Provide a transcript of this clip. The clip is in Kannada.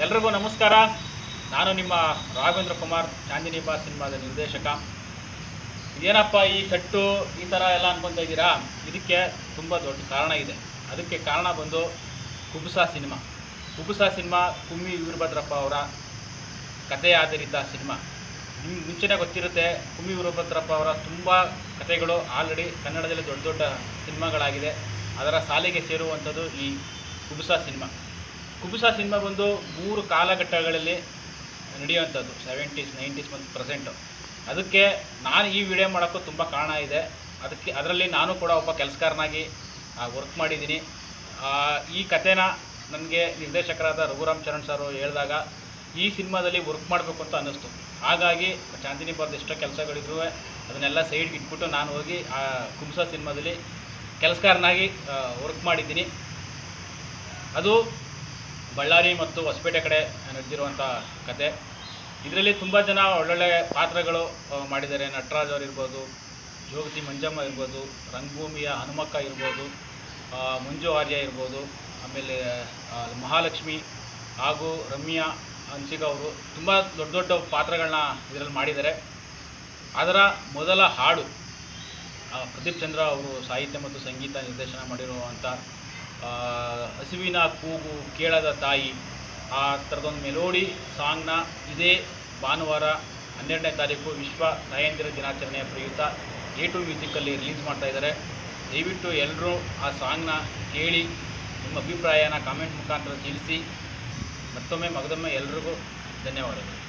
ಎಲ್ರಿಗೂ ನಮಸ್ಕಾರ. ನಾನು ನಿಮ್ಮ ರಾಘವೇಂದ್ರ ಕುಮಾರ್, ಚಾಂದಿನಿ ಬಾ ಸಿನಿಮಾದ ನಿರ್ದೇಶಕ. ಏನಪ್ಪ ಈ ಸೆಟ್ಟು ಈ ಥರ ಎಲ್ಲ ಅನ್ಕೊತಾ ಇದ್ದೀರಾ? ಇದಕ್ಕೆ ತುಂಬ ದೊಡ್ಡ ಕಾರಣ ಇದೆ. ಅದಕ್ಕೆ ಕಾರಣ ಬಂದು ಕುಬುಸ ಸಿನಿಮಾ. ಕುಮ್ಮಿ ವೀರಭದ್ರಪ್ಪ ಅವರ ಕಥೆ ಆಧಾರಿತ ಸಿನಿಮಾ. ನಿಮ್ಗೆ ಮುಂಚೆನೇ ಗೊತ್ತಿರುತ್ತೆ, ಕುಮ್ಮಿ ವೀರಭದ್ರಪ್ಪ ಅವರ ತುಂಬ ಕಥೆಗಳು ಆಲ್ರೆಡಿ ಕನ್ನಡದಲ್ಲಿ ದೊಡ್ಡ ದೊಡ್ಡ ಸಿನಿಮಾಗಳಾಗಿದೆ. ಅದರ ಸಾಲಿಗೆ ಸೇರುವಂಥದ್ದು ಈ ಕುಬುಸ ಸಿನಿಮಾ ಬಂದು 3 ಕಾಲಘಟ್ಟಗಳಲ್ಲಿ ನಡೆಯುವಂಥದ್ದು, 70s, 90s ಮತ್ತು ಪ್ರೆಸೆಂಟು. ಅದಕ್ಕೆ ನಾನು ಈ ವಿಡಿಯೋ ಮಾಡೋಕ್ಕೂ ತುಂಬ ಕಾರಣ ಇದೆ. ಅದರಲ್ಲಿ ನಾನು ಕೂಡ ಒಬ್ಬ ಕೆಲಸಗಾರನಾಗಿ ವರ್ಕ್ ಮಾಡಿದ್ದೀನಿ. ಈ ಕಥೆನ ನನಗೆ ನಿರ್ದೇಶಕರಾದ ರಘುರಾಮ್ ಚರಣ್ ಸರ್ ಹೇಳಿದಾಗ ಈ ಸಿನಿಮಾದಲ್ಲಿ ವರ್ಕ್ ಮಾಡಬೇಕು ಅಂತ ಅನ್ನಿಸ್ತು. ಹಾಗಾಗಿ ಚಾಂದಿನಿ ಬಾರ್ದು ಎಷ್ಟೋ ಕೆಲಸಗಳಿದ್ರೂ ಅದನ್ನೆಲ್ಲ ಸೈಡ್ಗೆ ಇಟ್ಬಿಟ್ಟು ನಾನು ಹೋಗಿ ಆ ಕುಬುಸ ಸಿನಿಮಾದಲ್ಲಿ ಕೆಲಸಗಾರನಾಗಿ ವರ್ಕ್ ಮಾಡಿದ್ದೀನಿ. ಅದು ಬಳ್ಳಾರಿ ಮತ್ತು ಹೊಸಪೇಟೆ ಕಡೆ ನಡೆದಿರುವಂಥ ಕತೆ. ಇದರಲ್ಲಿ ತುಂಬ ಜನ ಒಳ್ಳೊಳ್ಳೆ ಪಾತ್ರಗಳು ಮಾಡಿದ್ದಾರೆ. ನಟರಾಜ್ ಅವರು ಇರ್ಬೋದು, ಜೋಗತಿ ಮಂಜಮ್ಮ ಇರ್ಬೋದು, ರಂಗಭೂಮಿಯ ಹನುಮಕ್ಕ ಇರ್ಬೋದು, ಮಂಜು ಆರ್ಯ ಇರ್ಬೋದು, ಆಮೇಲೆ ಮಹಾಲಕ್ಷ್ಮಿ ಹಾಗೂ ರಮ್ಯಾ ಹನ್ಸಿಗ ಅವರು ತುಂಬ ದೊಡ್ಡ ದೊಡ್ಡ ಪಾತ್ರಗಳನ್ನ ಇದರಲ್ಲಿ ಮಾಡಿದ್ದಾರೆ. ಅದರ ಮೊದಲ ಹಾಡು ಪ್ರದೀಪ್ ಚಂದ್ರ ಅವರು ಸಾಹಿತ್ಯ ಮತ್ತು ಸಂಗೀತ ನಿರ್ದೇಶನ ಮಾಡಿರುವಂಥ ಹಸುವಿನ ಕೂಗು ಕೇಳದ ತಾಯಿ, ಆ ಥರದೊಂದು ಮೆಲೋಡಿ ಸಾಂಗ್ನ ಇದೇ ಭಾನುವಾರ 12ನೇ ತಾರೀಕು ವಿಶ್ವ ತಾಯಂದಿರ ದಿನಾಚರಣೆಯ ಪ್ರಯುಕ್ತ A2 ಮ್ಯೂಸಿಕಲ್ಲಿ ರಿಲೀಸ್ ಮಾಡ್ತಾಯಿದ್ದಾರೆ. ದಯವಿಟ್ಟು ಎಲ್ಲರೂ ಆ ಸಾಂಗ್ನ ಕೇಳಿ ನಿಮ್ಮ ಅಭಿಪ್ರಾಯನ ಕಾಮೆಂಟ್ ಮುಖಾಂತರ ತಿಳಿಸಿ. ಮತ್ತೊಮ್ಮೆ ಎಲ್ರಿಗೂ ಧನ್ಯವಾದಗಳು.